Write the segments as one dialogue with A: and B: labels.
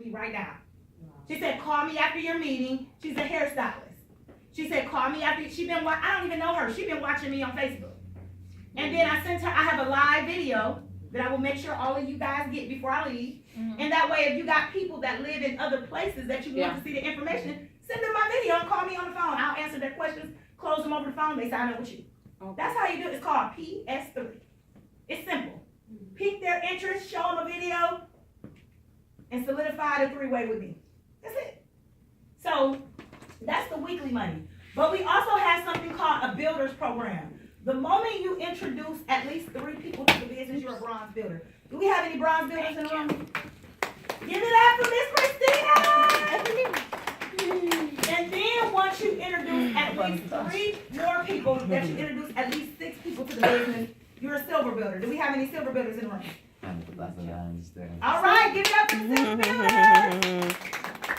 A: with me right now. She said, call me after your meeting. She's a hairstylist. She said, call me after, I don't even know her. She's been watching me on Facebook. And then I sent her, I have a live video that I will make sure all of you guys get before I leave. And that way, if you got people that live in other places that you want to see the information, send them my video and call me on the phone. I'll answer their questions, close them over the phone, they sign up with you. Okay. That's how you do it. It's called PS3. It's simple. Pique their interest, show them a video, and solidify the three-way with me. That's it. So that's the weekly money. But we also have something called a builders program. The moment you introduce at least 3 people to the business, you're a bronze builder. Do we have any bronze builders in the room? Give it up for Miss Christina! And then once you introduce at least 3 more people, that you introduce at least 6 people to the business, you're a silver builder. Do we have any silver builders in the room? All right, give it up for the silver builders!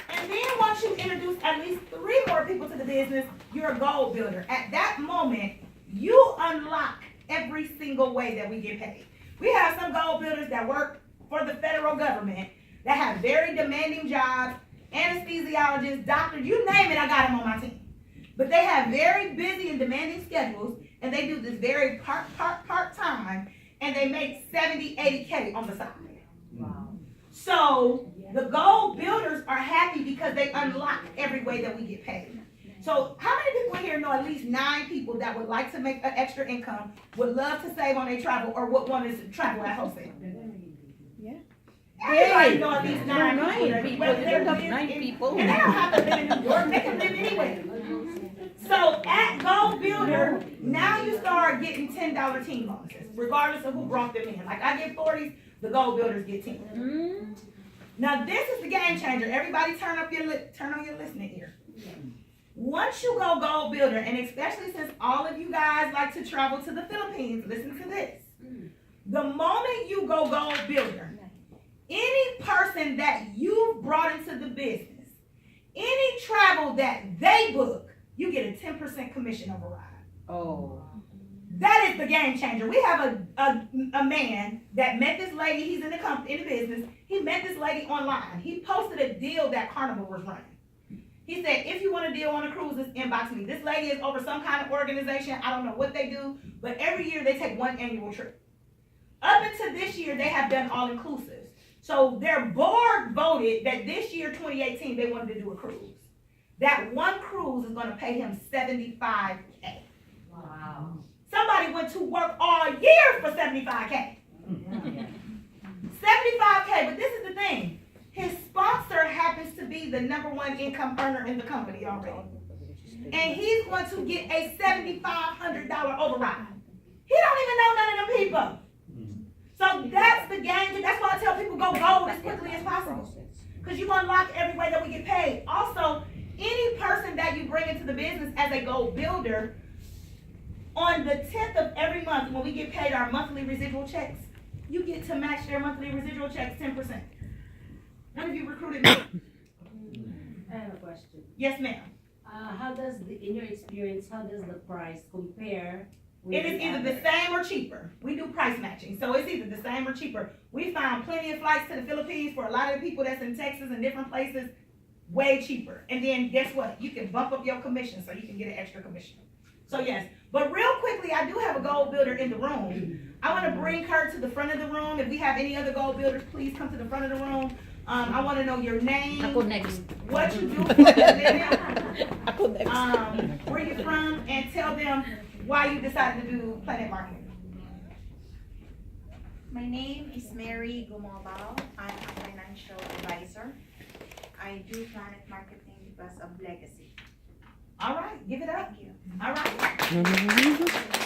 A: And then once you introduce at least 3 more people to the business, you're a gold builder. At that moment, you unlock every single way that we get paid. We have some gold builders that work for the federal government that have very demanding jobs, anesthesiologists, doctors, you name it, I got them on my team. But they have very busy and demanding schedules, and they do this very part-time, and they make 70, 80K on the side. Wow. So the gold builders are happy because they unlock every way that we get paid. So how many people in here know at least 9 people that would like to make an extra income, would love to save on their travel, or would want to travel at wholesale? Yeah. Everybody know at least 9 people. They're 9 people. And they don't have to live in New York. They can live anywhere. So at Gold Builder, now you start getting $10 team bonuses, regardless of who brought them in. Like I get 40s, the Gold Builders get 10. Now this is the game changer. Everybody turn on your listening ear. Once you go Gold Builder, and especially since all of you guys like to travel to the Philippines, listen to this. The moment you go Gold Builder, any person that you brought into the business, any travel that they book, you get a 10% commission override. Oh. That is the game changer. We have a man that met this lady. He's in the business. He met this lady online. He posted a deal that Carnival was running. He said, if you want a deal on a cruise, just inbox me. This lady is over some kind of organization. I don't know what they do, but every year they take one annual trip. Up until this year, they have done all-inclusive. So their board voted that this year, 2018, they wanted to do a cruise. That one cruise is going to pay him $75K. Wow. Somebody went to work all year for $75K. 75K, but this is the thing. His sponsor happens to be the #1 income earner in the company already. And he's going to get a $7,500 override. He don't even know none of them people. So that's the game. That's why I tell people go gold as quickly as possible. Because you unlock every way that we get paid. Also, any person that you bring into the business as a gold builder, on the 10th of every month, when we get paid our monthly residual checks, you get to match their monthly residual checks 10%. What have you recruited me?
B: I have a question.
A: Yes, ma'am.
B: In your experience, how does the price compare?
A: It is either the same or cheaper. We do price matching, so it's either the same or cheaper. We found plenty of flights to the Philippines for a lot of the people that's in Texas and different places, way cheaper. And then guess what? You can bump up your commission so you can get an extra commission. So yes, but real quickly, I do have a gold builder in the room. I want to bring her to the front of the room. If we have any other gold builders, please come to the front of the room. I want to know your name.
C: I'll go next.
A: What you do for a living. I'll go next. Where you from, and tell them why you decided to do Plannet Marketing.
D: My name is Mary Gumobao. I'm a financial advisor. I do Plannet Marketing because of legacy.
A: All right, give it up.
D: Thank you.
A: All right.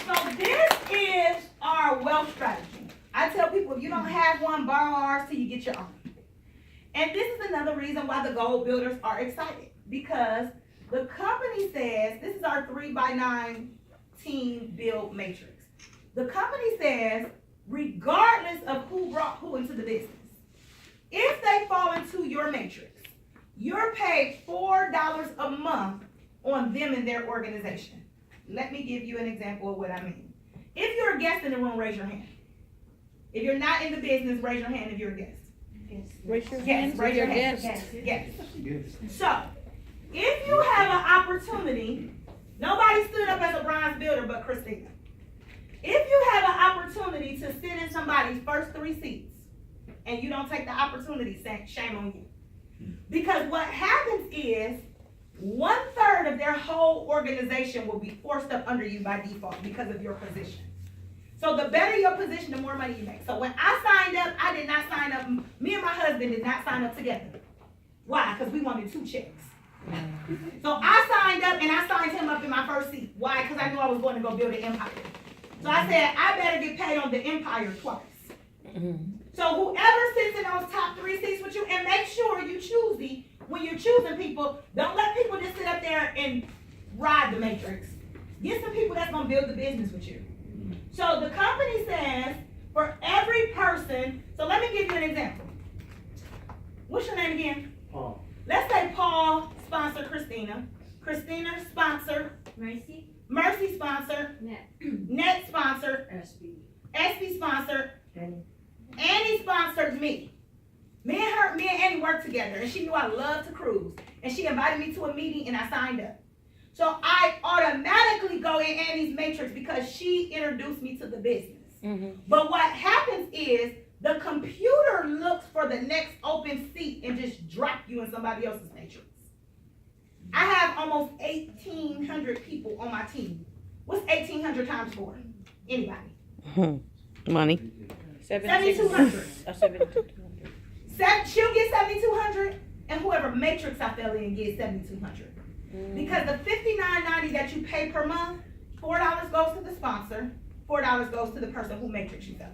A: So this is our wealth strategy. I tell people if you don't have one, borrow ours till you get your own. And this is another reason why the gold builders are excited, because the company says, this is our 3x9 team build matrix. The company says, regardless of who brought who into the business, if they fall into your matrix, you're paid $4 a month on them and their organization. Let me give you an example of what I mean. If you're a guest in the room, raise your hand. If you're not in the business, raise your hand if you're a guest.
C: Raise your
A: Yes,
C: hands.
A: raise your hands. Yes. So, if you have an opportunity, nobody stood up as a bronze builder but Christina. If you have an opportunity to sit in somebody's first 3 seats and you don't take the opportunity, shame on you. Because what happens is 1/3 of their whole organization will be forced up under you by default because of your position. So the better your position, the more money you make. So when I signed up, I did not sign up, me and my husband did not sign up together. Why? Because we wanted 2 checks. So I signed up and I signed him up in my first seat. Why? Because I knew I was going to go build an empire. So I said, I better get paid on the empire twice. So whoever sits in those top 3 seats with you, and make sure you choosy when you're choosing people. Don't let people just sit up there and ride the matrix. Get some people that's gonna build the business with you. So the company says for every person, so let me give you an example. What's your name again?
E: Paul.
A: Let's say Paul sponsor Christina. Christina sponsor
B: Mercy,
A: Mercy sponsor
B: Net,
A: Net sponsor
B: SB,
A: SB sponsor
B: Plannet.
A: Annie sponsored me. Me and Annie worked together, and she knew I loved to cruise. And she invited me to a meeting, and I signed up. So I automatically go in Annie's matrix because she introduced me to the business. But what happens is the computer looks for the next open seat and just drop you in somebody else's matrix. I have almost 1,800 people on my team. What's 1,800 times 4? Anybody?
C: Money.
A: 7,200.
C: 7,200.
A: She'll get 7,200, and whoever matrix I fell in gets 7,200. Because the $59.90 that you pay per month, $4 goes to the sponsor, $4 goes to the person who matrix you fell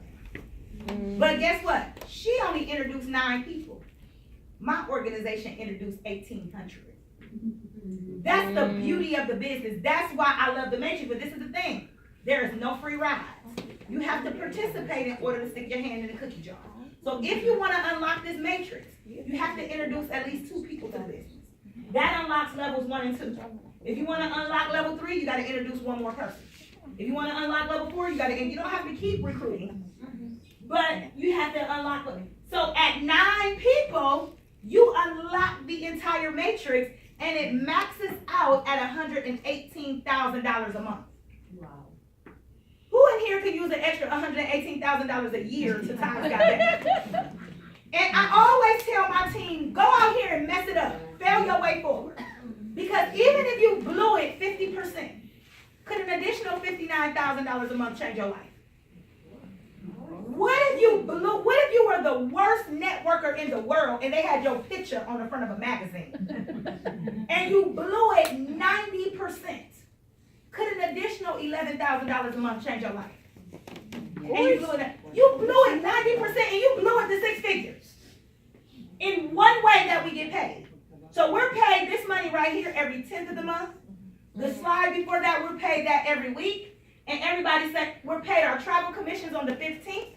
A: in. But guess what? She only introduced 9 people. My organization introduced 1,800. That's the beauty of the business. That's why I love the matrix. But this is the thing: there is no free rides. You have to participate in order to stick your hand in the cookie jar. So if you want to unlock this matrix, you have to introduce at least 2 people to the business. That unlocks levels 1 and 2. If you want to unlock level 3, you got to introduce 1 more person. If you want to unlock level 4, you got to. You don't have to keep recruiting, but you have to unlock. So at 9 people, you unlock the entire matrix, and it maxes out at $118,000 a month.
B: Wow.
A: Who in here could use an extra $118,000 a year to times got better? And I always tell my team, go out here and mess it up. Fail your way forward. Because even if you blew it 50%, could an additional $59,000 a month change your life? What if you were the worst networker in the world and they had your picture on the front of a magazine? And you blew it 90%. Could an additional $11,000 a month change your life? And you blew it 90% and you blew it to 6 figures. In one way that we get paid. So we're paid this money right here every 10th of the month. The slide before that, we're paid that every week. And everybody said we're paid our travel commissions on the 15th.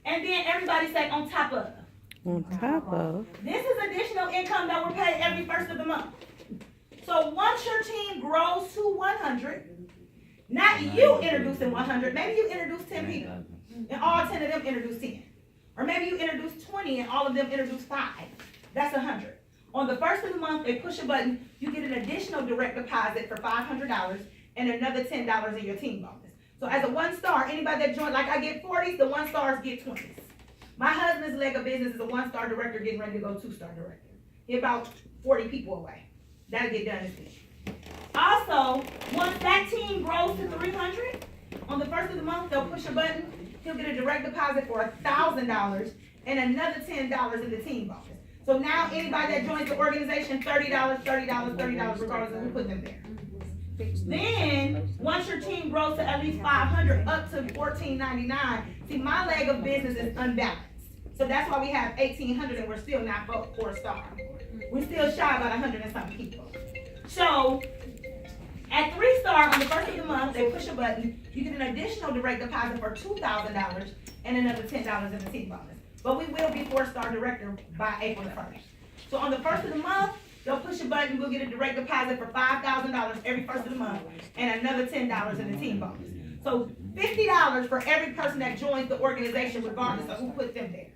A: And then everybody said on top of.
C: On top of.
A: This is additional income that we're paid every 1st of the month. So once your team grows to 100, not you introducing 100, maybe you introduce 10 people, and all 10 of them introduce 10. Or maybe you introduce 20 and all of them introduce 5. That's 100. On the 1st of the month, they push a button, you get an additional direct deposit for $500 and another $10 in your team bonus. So as a 1-star, anybody that joined, like I get 40s, the 1-stars get 20s. My husband's leg of business is a 1-star director getting ready to go 2-star director. He's about 40 people away. That'll get done this week. Also, once that team grows to 300, on the 1st of the month, they'll push a button. He'll get a direct deposit for $1,000 and another $10 in the team bonus. So now anybody that joins the organization, $30, regardless of who put them there. Then, once your team grows to at least 500, up to $14.99, see, my leg of business is unbalanced. So that's why we have 1,800 and we're still not 4-star. We're still shy about 100 and something people. So, at 3-star, on the 1st of the month, they push a button, you get an additional direct deposit for $2,000 and another $10 in the team bonus. But we will be 4-star director by April 1st. So on the 1st of the month, they'll push a button, we'll get a direct deposit for $5,000 every 1st of the month and another $10 in the team bonus. So $50 for every person that joins the organization regardless of who put them there.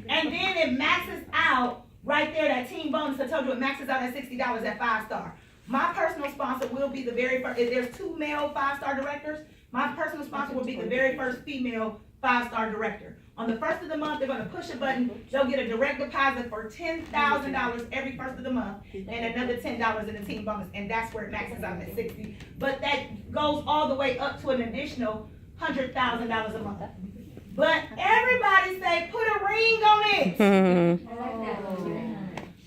A: And then it maxes out right there, that team bonus, I told you it maxes out at $60 at 5-star. My personal sponsor will be the very first, if there's 2 male 5-star directors, my personal sponsor will be the very first female 5-star director. On the first of the month, they're gonna push a button, they'll get a direct deposit for $10,000 every first of the month, and another $10 in the team bonus, and that's where it maxes out at 60. But that goes all the way up to an additional $100,000 a month. But everybody say, put a ring on it.
C: Mhm.
B: I like that one.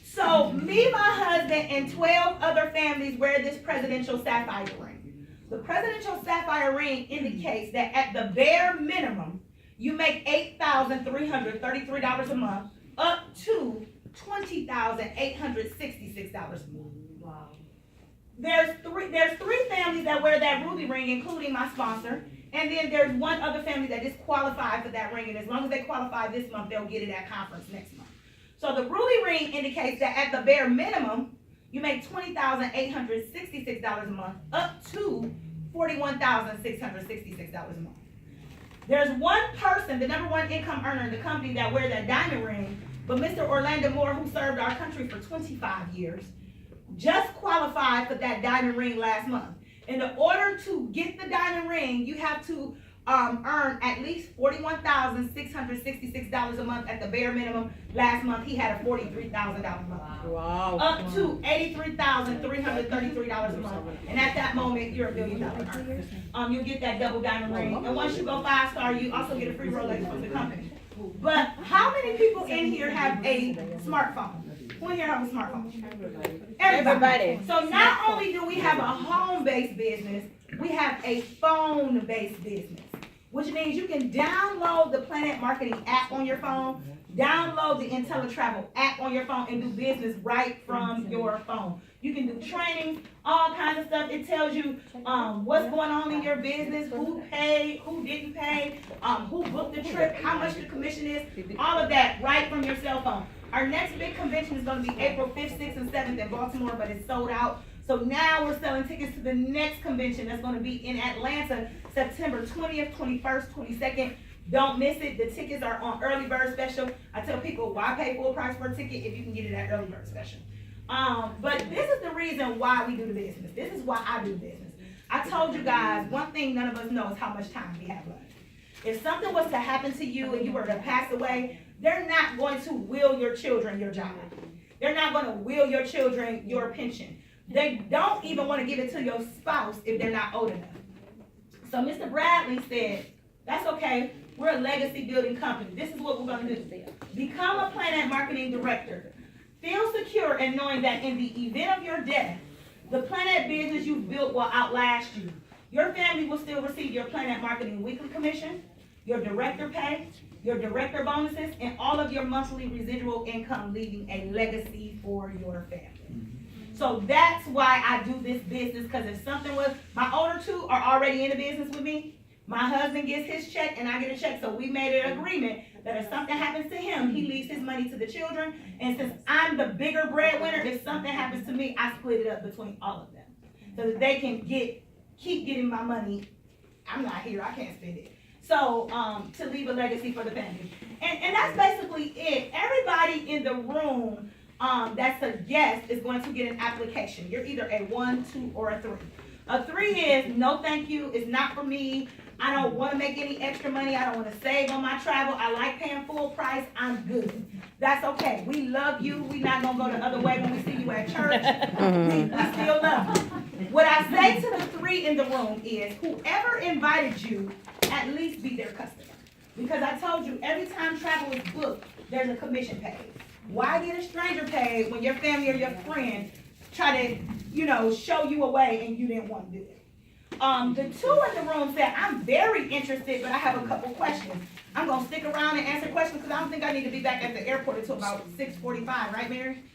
A: So me, my husband, and 12 other families wear this presidential sapphire ring. The presidential sapphire ring indicates that at the bare minimum, you make $8,333 a month, up to $20,866 a month.
B: Wow.
A: There's three families that wear that ruby ring, including my sponsor. And then there's one other family that is qualified for that ring, and as long as they qualify this month, they'll get it at conference next month. So the ruby ring indicates that at the bare minimum, you make $20,866 a month, up to $41,666 a month. There's one person, the #1 income earner in the company, that wear that diamond ring, but Mr. Orlando Moore, who served our country for 25 years, just qualified for that diamond ring last month. In order to get the diamond ring, you have to earn at least $41,666 a month at the bare minimum. Last month, he had a $43,000 month.
C: Wow.
A: Up to $83,333 a month. And at that moment, you're a $1 billion earner. You'll get that double diamond ring. And once you go 5-star, you also get a free Rolex from the company. But how many people in here have a smartphone? Who in here have a smartphone? Everybody. So not only do we have a home-based business, we have a phone-based business, which means you can download the Plannet Marketing app on your phone, download the IntelliTravel app on your phone, and do business right from your phone. You can do training, all kinds of stuff. It tells you what's going on in your business, who paid, who didn't pay, who booked the trip, how much the commission is, all of that right from your cell phone. Our next big convention is going to be April 5th, 6th, and 7th in Baltimore, but it's sold out. So now we're selling tickets to the next convention that's going to be in Atlanta, September 20th, 21st, 22nd. Don't miss it. The tickets are on early bird special. I tell people, why pay full price for a ticket if you can get it at early bird special? But this is the reason why we do the business. This is why I do business. I told you guys, one thing none of us know is how much time we have left. If something was to happen to you and you were to pass away, they're not going to will your children your job. They're not going to will your children your pension. They don't even want to give it to your spouse if they're not old enough. So Mr. Bradley said, that's okay. We're a legacy building company. This is what we're going to do. Become a Plannet Marketing Director. Feel secure in knowing that in the event of your death, the Plannet business you've built will outlast you. Your family will still receive your Plannet Marketing weekly commission, your director pay, your director bonuses, and all of your monthly residual income, leaving a legacy for your family. So that's why I do this business, because if something was, my older two are already in the business with me. My husband gets his check and I get a check, so we made an agreement that if something happens to him, he leaves his money to the children. And since I'm the bigger breadwinner, if something happens to me, I split it up between all of them, so that they can keep getting my money. I'm not here, I can't spend it. So, to leave a legacy for the family. And that's basically it. Everybody in the room that's a guest is going to get an application. You're either a 1, 2, or a 3. A 3 is no thank you, it's not for me. I don't want to make any extra money. I don't want to save on my travel. I like paying full price. I'm good. That's okay. We love you. We're not going to go the other way when we see you at church. We still love you. What I say to the 3 in the room is whoever invited you, at least be their customer. Because I told you, every time travel is booked, there's a commission paid. Why get a stranger paid when your family or your friend try to, show you a way and you didn't want to do it? The 2 in the room said, I'm very interested, but I have a couple questions. I'm going to stick around and answer questions because I don't think I need to be back at the airport until about 6:45, right, Mary?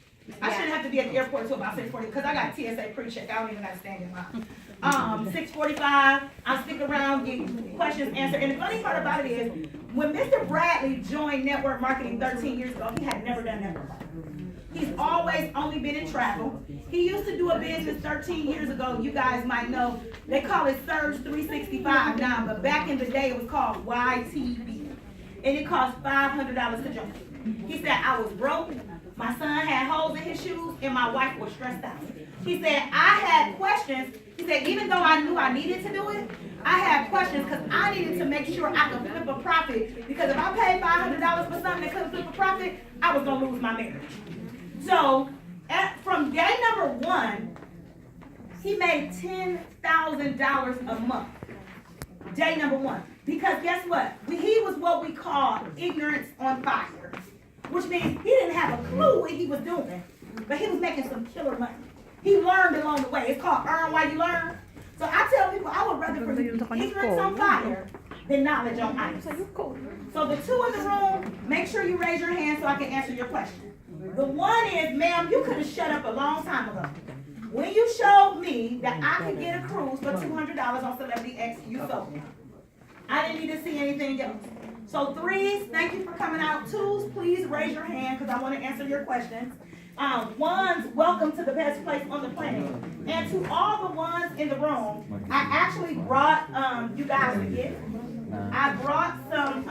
A: I shouldn't have to be at the airport until about 6:40 because I got TSA pre-check. I don't even have to stand in line. 6:45, I'll stick around, get questions answered. And the funny part about it is, when Mr. Bradley joined network marketing 13 years ago, he had never done network marketing. He's always only been in travel. He used to do a business 13 years ago. You guys might know. They call it Surge 365 now, but back in the day it was called YTB. And it cost $500 to join. He said, I was broke, my son had holes in his shoes, and my wife was stressed out. He said, I had questions. He said, even though I knew I needed to do it, I had questions because I needed to make sure I could flip a profit. Because if I paid $500 for something that couldn't flip a profit, I was going to lose my marriage. So from day number 1, he made $10,000 a month. Day number 1. Because guess what? He was what we call ignorance on fire. Which means he didn't have a clue what he was doing. But he was making some killer money. He learned along the way. It's called earn while you learn. So I tell people I would rather produce ignorance on fire than knowledge on ice. So the 2 in the room, make sure you raise your hand so I can answer your question. The 1 is, ma'am, you could have shut up a long time ago. When you showed me that I could get a cruise for $200 on Celebrity X, you sold me. I didn't need to see anything else. So 3s, thank you for coming out. 2s, please raise your hand because I want to answer your questions. 1s, welcome to the best place on the planet. And to all the ones in the room, I actually brought you guys a gift. I brought some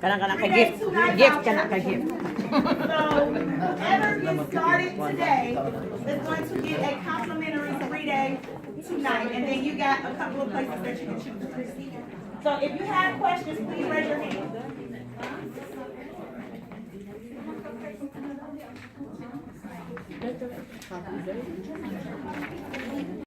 C: Kanang-kanang
A: 3 days, 2 nights
C: gift,
A: voucher.
C: kanang ka-gift.
A: So whoever gets started today is going to get a complimentary 3-day, 2-night, and then you got a couple of places that you can choose. So if you have questions, please raise your hand.